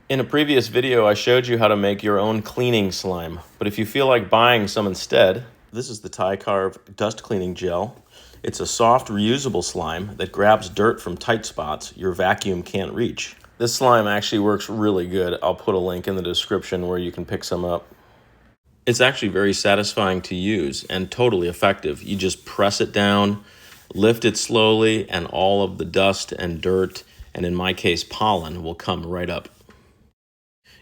In a previous video, I showed you how to make your own cleaning slime, but if you feel like buying some instead, this is the TICARVE Dust Cleaning Gel. It's a soft, reusable slime that grabs dirt from tight spots your vacuum can't reach. This slime actually works really good. I'll put a link in the description where you can pick some up. It's actually very satisfying to use and totally effective. You just press it down, lift it slowly, and all of the dust and dirt, and in my case pollen, will come right up.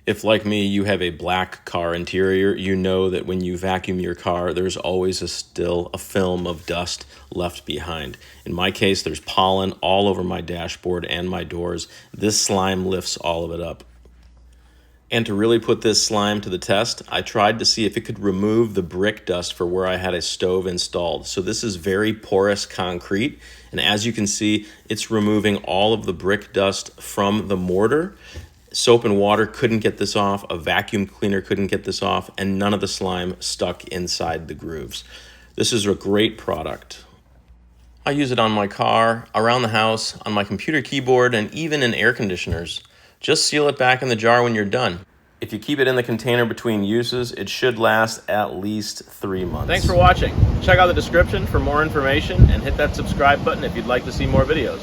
If, like me, you have a black car interior, you know that when you vacuum your car, there's always still a film of dust left behind. In my case, there's pollen all over my dashboard and my doors. This slime lifts all of it up. And to really put this slime to the test, I tried to see if it could remove the brick dust for where I had a stove installed. So this is very porous concrete, and as you can see, it's removing all of the brick dust from the mortar. Soap and water couldn't get this off, a vacuum cleaner couldn't get this off, and none of the slime stuck inside the grooves. This is a great product. I use it on my car, around the house, on my computer keyboard, and even in air conditioners. Just seal it back in the jar when you're done. If you keep it in the container between uses, it should last at least 3 months. Thanks for watching. Check out the description for more information and hit that subscribe button if you'd like to see more videos.